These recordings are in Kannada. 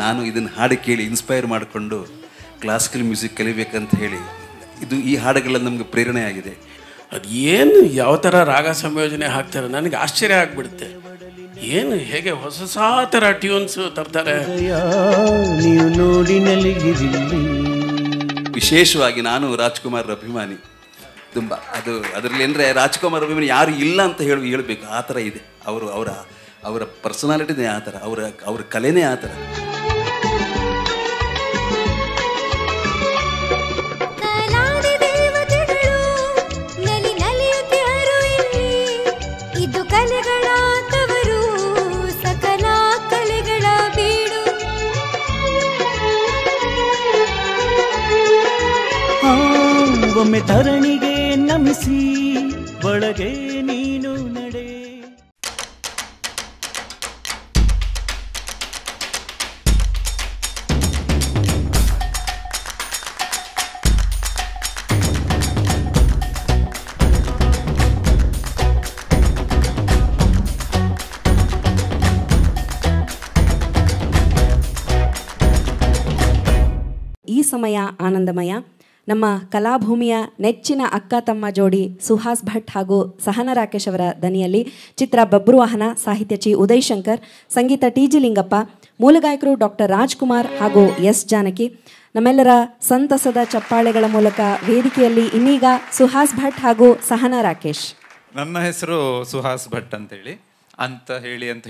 ನಾನು ಇದನ್ನು ಹಾಡು ಕೇಳಿ ಇನ್ಸ್ಪೈರ್ ಮಾಡಿಕೊಂಡು ಕ್ಲಾಸಿಕಲ್ ಮ್ಯೂಸಿಕ್ ಕಲಿಬೇಕಂತ ಹೇಳಿ ಈ ಹಾಡುಗಳೆಲ್ಲ ನಮಗೆ ಪ್ರೇರಣೆ ಆಗಿದೆ. ಅದು ಏನು ಯಾವ ಥರ ರಾಗ ಸಂಯೋಜನೆ ಹಾಕ್ತಾರೆ ನನಗೆ ಆಶ್ಚರ್ಯ ಆಗಿಬಿಡುತ್ತೆ. ಏನು ಹೇಗೆ ಹೊಸ ಹೊಸ ಥರ ಟ್ಯೂನ್ಸ್ ತರ್ತಾರೆ. ನೀವು ನೋಡಿ ವಿಶೇಷವಾಗಿ ನಾನು ರಾಜ್ಕುಮಾರ್ ಅಭಿಮಾನಿ ತುಂಬ. ಅದರಲ್ಲಿ ಅಂದರೆ ರಾಜ್ಕುಮಾರ್ ಅಭಿಮಾನಿ ಯಾರು ಇಲ್ಲ ಅಂತ ಹೇಳಬೇಕು, ಆ ಥರ ಇದೆ. ಅವರ ಪರ್ಸನಾಲಿಟಿನೇ ಆ ಥರ, ಅವರ ಕಲೆನೇ ಆ ಥರ. ಒಮ್ಮೆ ಧರಣಿಗೆ ನಮಿಸಿ ಒಳಗೆ ನೀನು ನಡೆ. ಈ ಸಮಯ ಆನಂದಮಯ. ನಮ್ಮ ಕಲಾಭೂಮಿಯ ನೆಚ್ಚಿನ ಅಕ್ಕ ತಮ್ಮ ಜೋಡಿ ಸುಹಾಸ್ ಭಟ್ ಹಾಗೂ ಸಹನಾ ರಾಕೇಶ್ ಅವರ ದನಿಯಲ್ಲಿ ಚಿತ್ರ ಬಬ್ರುವಾಹನ, ಸಾಹಿತ್ಯ ಚಿ ಉದಯ್ ಶಂಕರ್, ಸಂಗೀತ ಟಿ.ಜಿ. ಲಿಂಗಪ್ಪ, ಮೂಲಗಾಯಕರು ಡಾಕ್ಟರ್ ರಾಜ್ಕುಮಾರ್ ಹಾಗೂ ಎಸ್ ಜಾನಕಿ. ನಮ್ಮೆಲ್ಲರ ಸಂತಸದ ಚಪ್ಪಾಳೆಗಳ ಮೂಲಕ ವೇದಿಕೆಯಲ್ಲಿ ಇನ್ನೀಗ ಸುಹಾಸ್ ಭಟ್ ಹಾಗೂ ಸಹನಾ ರಾಕೇಶ್. ನನ್ನ ಹೆಸರು ಸುಹಾಸ್ ಭಟ್ ಅಂತ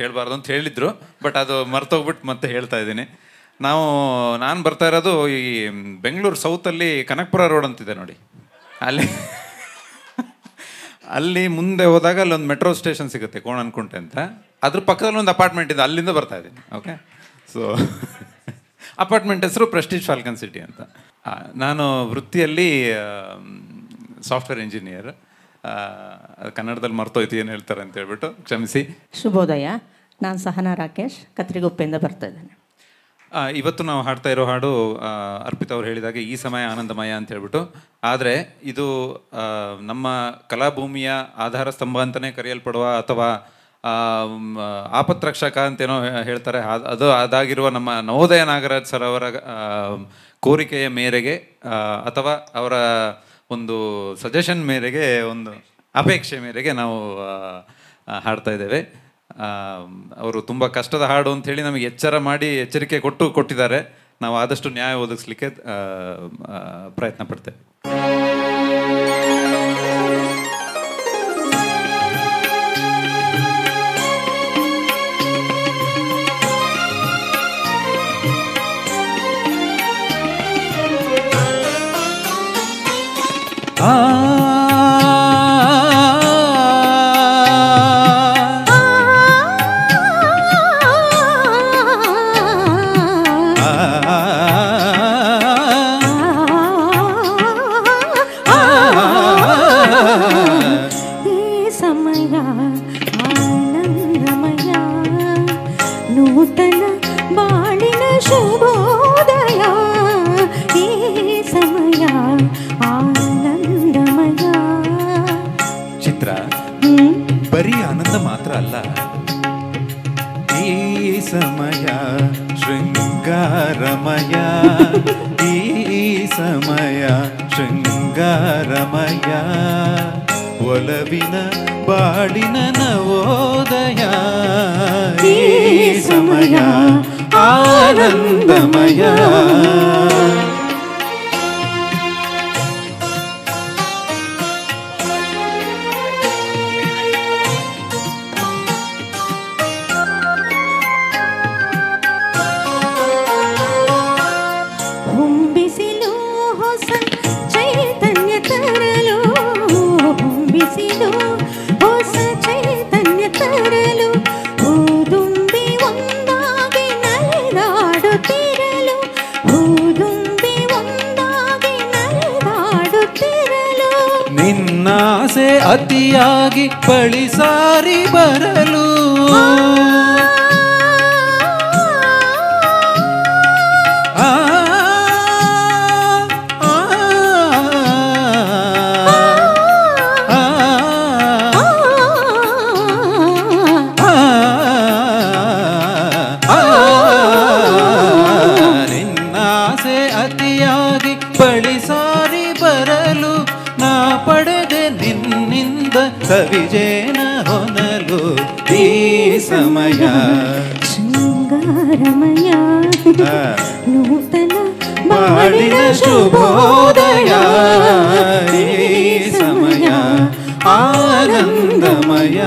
ಹೇಳಬಾರ್ದು ಅಂತ ಹೇಳಿದ್ರು, ಬಟ್ ಅದು ಮರ್ತೋಗ್ಬಿಟ್ಟು ಮತ್ತೆ ಹೇಳ್ತಾ ಇದ್ದೀನಿ. ನಾನು ಬರ್ತಾ ಇರೋದು ಈ ಬೆಂಗಳೂರು ಸೌತಲ್ಲಿ ಕನಕಪುರ ರೋಡ್ ಅಂತಿದೆ ನೋಡಿ, ಅಲ್ಲಿ ಮುಂದೆ ಹೋದಾಗ ಅಲ್ಲೊಂದು ಮೆಟ್ರೋ ಸ್ಟೇಷನ್ ಸಿಗುತ್ತೆ, ಕೋಣನ್ಕುಂಟೆ ಅಂತ. ಅದ್ರ ಪಕ್ಕದಲ್ಲಿ ಒಂದು ಅಪಾರ್ಟ್ಮೆಂಟ್ ಇದೆ, ಅಲ್ಲಿಂದ ಬರ್ತಾ ಇದ್ದೀನಿ. ಓಕೆ, ಸೊ ಅಪಾರ್ಟ್ಮೆಂಟ್ ಹೆಸರು ಪ್ರೆಸ್ಟೀಜ್ ಫಾಲ್ಕನ್ ಸಿಟಿ ಅಂತ. ನಾನು ವೃತ್ತಿಯಲ್ಲಿ ಸಾಫ್ಟ್ವೇರ್ ಇಂಜಿನಿಯರ್. ಕನ್ನಡದಲ್ಲಿ ಮರ್ತೋಯ್ತು ಏನು ಹೇಳ್ತಾರೆ ಅಂತ ಹೇಳ್ಬಿಟ್ಟು ಕ್ಷಮಿಸಿ. ಶುಭೋದಯ, ನಾನು ಸಹನಾ ರಾಕೇಶ್, ಕತ್ರಿಗುಪ್ಪೆಯಿಂದ ಬರ್ತಾ ಇದ್ದೇನೆ. ಇವತ್ತು ನಾವು ಹಾಡ್ತಾ ಇರೋ ಹಾಡು ಅರ್ಪಿತಾ ಅವ್ರು ಹೇಳಿದಾಗೆ ಈ ಸಮಯ ಆನಂದಮಯ ಅಂತ ಹೇಳ್ಬಿಟ್ಟು. ಆದರೆ ಇದು ನಮ್ಮ ಕಲಾಭೂಮಿಯ ಆಧಾರ ಸ್ತಂಭ ಅಂತಲೇ ಕರೆಯಲ್ಪಡುವ ಅಥವಾ ಆಪತ್ರಕ್ಷಕ ಅಂತೇನೋ ಹೇಳ್ತಾರೆ, ಅದಾಗಿರುವ ನಮ್ಮ ನವೋದಯ ನಾಗರಾಜ್ ಸರ್ ಅವರ ಕೋರಿಕೆಯ ಮೇರೆಗೆ ಅಥವಾ ಅವರ ಒಂದು ಸಜೆಷನ್ ಮೇರೆಗೆ, ಒಂದು ಅಪೇಕ್ಷೆ ಮೇರೆಗೆ ನಾವು ಹಾಡ್ತಾ ಇದ್ದೇವೆ. ಅವರು ತುಂಬ ಕಷ್ಟದ ಹಾಡು ಅಂಥೇಳಿ ನಮಗೆ ಎಚ್ಚರಿಕೆ ಕೊಟ್ಟಿದ್ದಾರೆ. ನಾವು ಆದಷ್ಟು ನ್ಯಾಯ ಒದಗಿಸ್ಲಿಕ್ಕೆ ಪ್ರಯತ್ನ ಪಡ್ತೇವೆ. ಬರೀ ಆನಂದ ಮಾತ್ರ ಅಲ್ಲ, ಈ ಸಮಯ ಶೃಂಗಾರಮಯ, ಈ ಸಮಯ ಶೃಂಗಾರಮಯ, ಒಲವಿನ ಬಾಳಿನ ನವೋದಯ, ಈ ಸಮಯ ಆನಂದಮಯ. ನಿನ್ನಾಸೆ ಅತಿಯಾಗಿ ಪಳಿಸಾರಿ ಬರಲು, ಸವಿಜೇನ ಹೊನಲು ಈ ಸಮಯ ಶೃಂಗಾರಮಯ ನೂತನ ಬಾಳಿನ ಶುಭೋದಯ ಈ ಸಮಯ ಆನಂದಮಯ.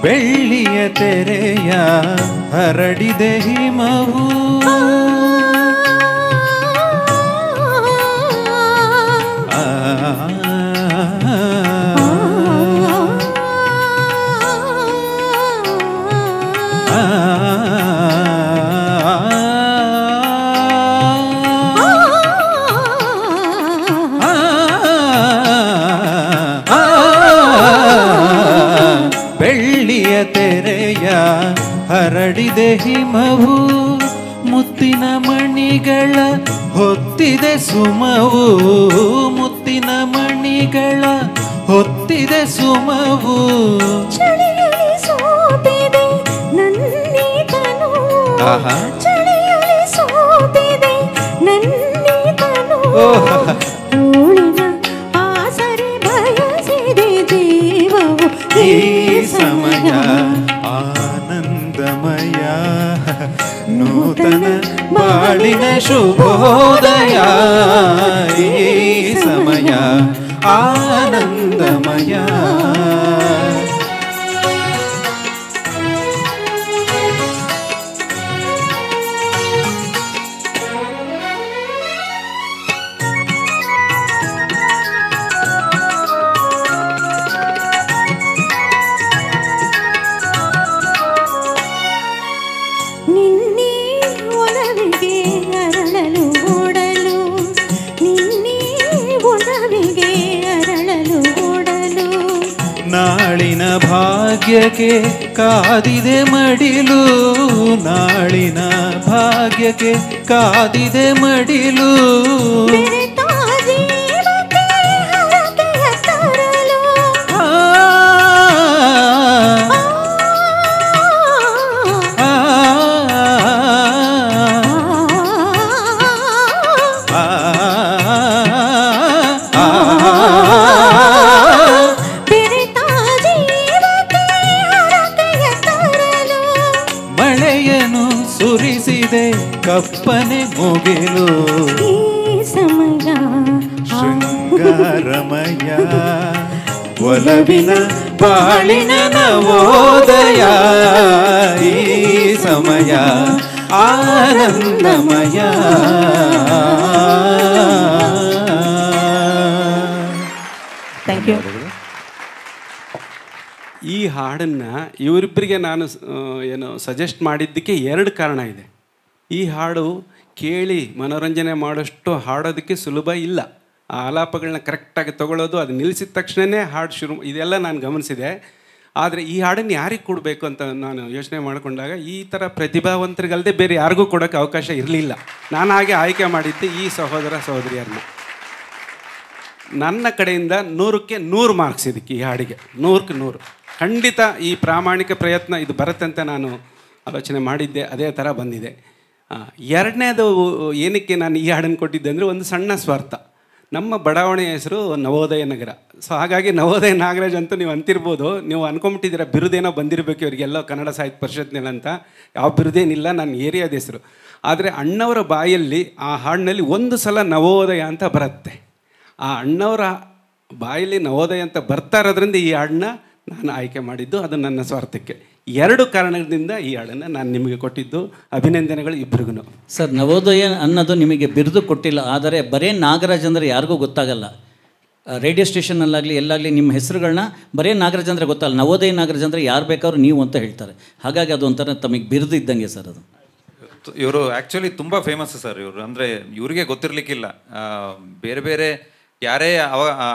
ಬೆಳ್ಳಿಯ ತೆರೆಯ ಹರಡಿದೆ ಹಿಮವು ಬೆಳ್ಳಿಯ ತೆರೆಯ ಹರಡಿದೆ ಹಿಮವು ಮುತ್ತಿನ ಮಣಿಗಳ ಹೊತ್ತಿದೆ ಸುಮವು ಮುತ್ತಿನ ಮಣಿಗಳ ಹೊತ್ತಿದೆ ಸುಮವು ಚಳಿಯಲಿ ಸೋತಿದೆ ನನ್ನಿತನು ಚಳಿಯಲಿ ಸೋತಿದೆ ನನ್ನಿತನು ತೋಳಿನ ಆಸರೆ ಬಯಸಿದೆ ಜೀವವು ಈ ಸಮಯ ಆನಂದಮಯ ನೂತನ ಬಾಳಿನ ಶುಭೋದಯ ಈ ಸಮಯ ಆನಂದಮಯ. ನಿನ್ನೆ ಒಲವಿಗೆ ಅರಳಲು ಓಡಲು ನಿನ್ನೆ ಒಲವಿಗೆ ಅರಳಲು ಓಡಲು ನಾಳಿನ ಭಾಗ್ಯಕ್ಕೆ ಕಾದಿದೆ ಮಡಿಲು ನಾಳಿನ ಭಾಗ್ಯಕ್ಕೆ ಕಾದಿದೆ ಮಡಿಲು ಬೆರೆತ ಜೀವಕ್ಕೆ ಹರಕೆಯ ತರಲು ಮಳೆಯನು ಸುರಿಸಿದೆ ಕಪ್ಪನೆ ಮುಗಿಲು ಈ ಸಮಯ ಶೃಂಗಾರಮಯ ಒಲವಿನ ಬಾಳಿನ ನವೋದಯ ಈ ಸಮಯ ಆನಂದಮಯ. Thank you. ಈ ಹಾಡನ್ನು ಇವರಿಬ್ಬರಿಗೆ ನಾನು ಏನು ಸಜೆಸ್ಟ್ ಮಾಡಿದ್ದಕ್ಕೆ 2 ಕಾರಣ ಇದೆ. ಈ ಹಾಡು ಕೇಳಿ ಮನೋರಂಜನೆ ಮಾಡೋಷ್ಟು ಹಾಡೋದಕ್ಕೆ ಸುಲಭ ಇಲ್ಲ. ಆ ಆಲಾಪಗಳನ್ನ ಕರೆಕ್ಟಾಗಿ ತೊಗೊಳ್ಳೋದು, ಅದು ನಿಲ್ಲಿಸಿದ ತಕ್ಷಣವೇ ಹಾಡು ಶುರು, ಇದೆಲ್ಲ ನಾನು ಗಮನಿಸಿದೆ. ಆದರೆ ಈ ಹಾಡನ್ನು ಯಾರಿಗೆ ಕೊಡಬೇಕು ಅಂತ ನಾನು ಯೋಚನೆ ಮಾಡಿಕೊಂಡಾಗ ಈ ಥರ ಪ್ರತಿಭಾವಂತರಿಗಲ್ಲದೆ ಬೇರೆ ಯಾರಿಗೂ ಕೊಡೋಕ್ಕೆ ಅವಕಾಶ ಇರಲಿಲ್ಲ. ನಾನು ಹಾಗೆ ಆಯ್ಕೆ ಮಾಡಿದ್ದೆ ಈ ಸಹೋದರ ಸಹೋದರಿಯರನ್ನ. ನನ್ನ ಕಡೆಯಿಂದ 100ಕ್ಕೆ 100 ಮಾರ್ಕ್ಸ್ ಇದಕ್ಕೆ, ಈ ಹಾಡಿಗೆ 100ಕ್ಕೆ 100. ಖಂಡಿತ ಈ ಪ್ರಾಮಾಣಿಕ ಪ್ರಯತ್ನ ಇದು ಬರುತ್ತೆ ಅಂತ ನಾನು ಆಲೋಚನೆ ಮಾಡಿದ್ದೆ, ಅದೇ ಥರ ಬಂದಿದೆ. ಎರಡನೇದು ಏನಕ್ಕೆ ನಾನು ಈ ಹಾಡನ್ನು ಕೊಟ್ಟಿದ್ದೆ ಅಂದರೆ, ಒಂದು ಸಣ್ಣ ಸ್ವಾರ್ಥ. ನಮ್ಮ ಬಡಾವಣೆಯ ಹೆಸರು ನವೋದಯ ನಗರ. ಸೊ ಹಾಗಾಗಿ ನವೋದಯ ನಾಗರಾಜ್ ಅಂತ ನೀವು ಅಂತಿರ್ಬೋದು. ನೀವು ಅನ್ಕೊಂಬಿಟ್ಟಿದ್ದೀರ ಬಿರುದೇನೋ ಬಂದಿರಬೇಕು ಇವರಿಗೆಲ್ಲ ಕನ್ನಡ ಸಾಹಿತ್ಯ ಪರಿಷತ್ನಲ್ಲಿ ಅಂತ. ಯಾವ ಬಿರುದೇನಿಲ್ಲ, ನನ್ನ ಏರಿಯಾದ ಹೆಸರು. ಆದರೆ ಅಣ್ಣವರ ಬಾಯಲ್ಲಿ ಆ ಹಾಡಿನಲ್ಲಿ ಒಂದು ಸಲ ನವೋದಯ ಅಂತ ಬರುತ್ತೆ. ಆ ಅಣ್ಣವರ ಬಾಯಲ್ಲಿ ನವೋದಯ ಅಂತ ಬರ್ತಾ ಇರೋದ್ರಿಂದ ಈ ಹಾಡನ್ನ ನಾನು ಆಯ್ಕೆ ಮಾಡಿದ್ದು. ಅದು ನನ್ನ ಸ್ವಾರ್ಥಕ್ಕೆ. 2 ಕಾರಣದಿಂದ ಈ ಹಾಡನ್ನು ನಾನು ನಿಮಗೆ ಕೊಟ್ಟಿದ್ದು. ಅಭಿನಂದನೆಗಳು ಇಬ್ಬರಿಗೂ. ಸರ್, ನವೋದಯ ಅನ್ನೋದು ನಿಮಗೆ ಬಿರುದು ಕೊಟ್ಟಿಲ್ಲ, ಆದರೆ ಬರೇ ನಾಗರಾಜ್ ಅಂದರೆ ಯಾರಿಗೂ ಗೊತ್ತಾಗಲ್ಲ. ರೇಡಿಯೋ ಸ್ಟೇಷನ್ನಲ್ಲಾಗಲಿ ಎಲ್ಲಾಗಲಿ ನಿಮ್ಮ ಹೆಸರುಗಳನ್ನ ಬರೇ ನಾಗರಾಜ್ ಅಂದರೆ ಗೊತ್ತಲ್ಲ, ನವೋದಯ ನಾಗರಾಜ್ ಅಂದರೆ ಯಾರು ಬೇಕಾದ್ರೂ ನೀವು ಅಂತ ಹೇಳ್ತಾರೆ. ಹಾಗಾಗಿ ಅದು ಒಂಥರ ತಮಗೆ ಬಿರುದು ಇದ್ದಂಗೆ ಸರ್. ಅದು ಇವರು ಆ್ಯಕ್ಚುಲಿ ತುಂಬ ಫೇಮಸ್ ಸರ್. ಇವರು ಅಂದರೆ ಇವರಿಗೆ ಗೊತ್ತಿರಲಿಕ್ಕಿಲ್ಲ. ಬೇರೆ ಬೇರೆ ಯಾರೇ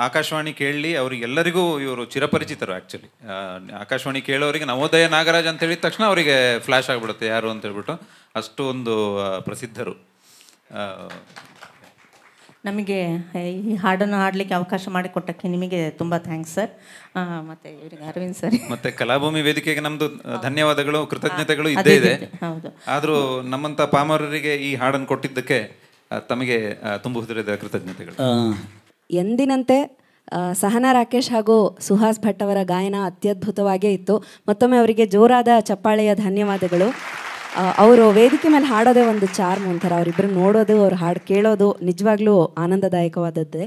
ಆಕಾಶವಾಣಿ ಕೇಳಲಿ ಅವರಿಗೆಲ್ಲರಿಗೂ ಇವರು ಚಿರಪರಿಚಿತರು. ಆ್ಯಕ್ಚುಲಿ ಆಕಾಶವಾಣಿ ಕೇಳೋರಿಗೆ ನವೋದಯ ನಾಗರಾಜ್ ಅಂತ ಹೇಳಿದ ತಕ್ಷಣ ಅವರಿಗೆ ಫ್ಲ್ಯಾಶ್ ಆಗಿಬಿಡುತ್ತೆ ಯಾರು ಅಂತ ಹೇಳ್ಬಿಟ್ಟು, ಅಷ್ಟು ಒಂದು ಪ್ರಸಿದ್ಧರು. ನಮಗೆ ಈ ಹಾಡನ್ನು ಹಾಡಲಿಕ್ಕೆ ಅವಕಾಶ ಮಾಡಿಕೊಟ್ಟಕ್ಕೆ ನಿಮಗೆ ತುಂಬ ಥ್ಯಾಂಕ್ಸ್ ಸರ್. ಮತ್ತು ಇವರಿಗೆ ಅರವಿಂದ್ ಸರ್ ಮತ್ತೆ ಕಲಾಭೂಮಿ ವೇದಿಕೆಗೆ ನಮ್ದು ಧನ್ಯವಾದಗಳು, ಕೃತಜ್ಞತೆಗಳು ಇದ್ದೇ ಇದೆ. ಹೌದು. ಆದರೂ ನಮ್ಮಂಥ ಪಾಮರರಿಗೆ ಈ ಹಾಡನ್ನು ಕೊಟ್ಟಿದ್ದಕ್ಕೆ ತಮಗೆ ತುಂಬ ಹೃದಯದ ಕೃತಜ್ಞತೆಗಳು. ಎಂದಿನಂತೆ ಸಹನಾ ರಾಕೇಶ್ ಹಾಗೂ ಸುಹಾಸ್ ಭಟ್ ಅವರ ಗಾಯನ ಅತ್ಯದ್ಭುತವಾಗೇ ಇತ್ತು. ಮತ್ತೊಮ್ಮೆ ಅವರಿಗೆ ಜೋರಾದ ಚಪ್ಪಾಳೆಯ ಧನ್ಯವಾದಗಳು. ಅವರು ವೇದಿಕೆ ಮೇಲೆ ಹಾಡೋದೇ ಒಂದು ಚಾರ್ಮ್ ಒಂಥರ. ಅವರಿಬ್ಬರು ನೋಡೋದು, ಅವ್ರು ಹಾಡು ಕೇಳೋದು ನಿಜವಾಗ್ಲೂ ಆನಂದದಾಯಕವಾದದ್ದೇ.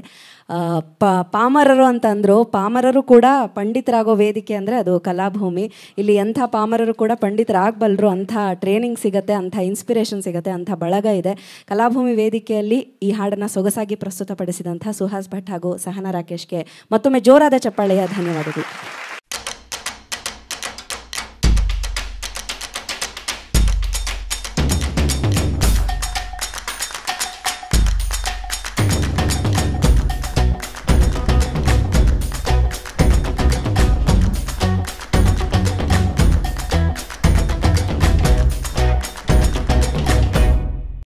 ಪಾಮರರು ಅಂತ ಅಂದರು. ಪಾಮರರು ಕೂಡ ಪಂಡಿತರಾಗೋ ವೇದಿಕೆ ಅಂದರೆ ಅದು ಕಲಾಭೂಮಿ. ಇಲ್ಲಿ ಎಂಥ ಪಾಮರರು ಕೂಡ ಪಂಡಿತರಾಗಬಲ್ಲರು, ಅಂಥ ಟ್ರೈನಿಂಗ್ ಸಿಗುತ್ತೆ, ಅಂಥ ಇನ್ಸ್ಪಿರೇಷನ್ ಸಿಗುತ್ತೆ, ಅಂಥ ಬಳಗ ಇದೆ. ಕಲಾಭೂಮಿ ವೇದಿಕೆಯಲ್ಲಿ ಈ ಹಾಡನ್ನು ಸೊಗಸಾಗಿ ಪ್ರಸ್ತುತಪಡಿಸಿದಂಥ ಸುಹಾಸ್ ಭಟ್ ಹಾಗೂ ಸಹನಾ ರಾಕೇಶ್ಗೆ ಮತ್ತೊಮ್ಮೆ ಜೋರಾದ ಚಪ್ಪಾಳೆಯ ಧನ್ಯವಾದಗಳು.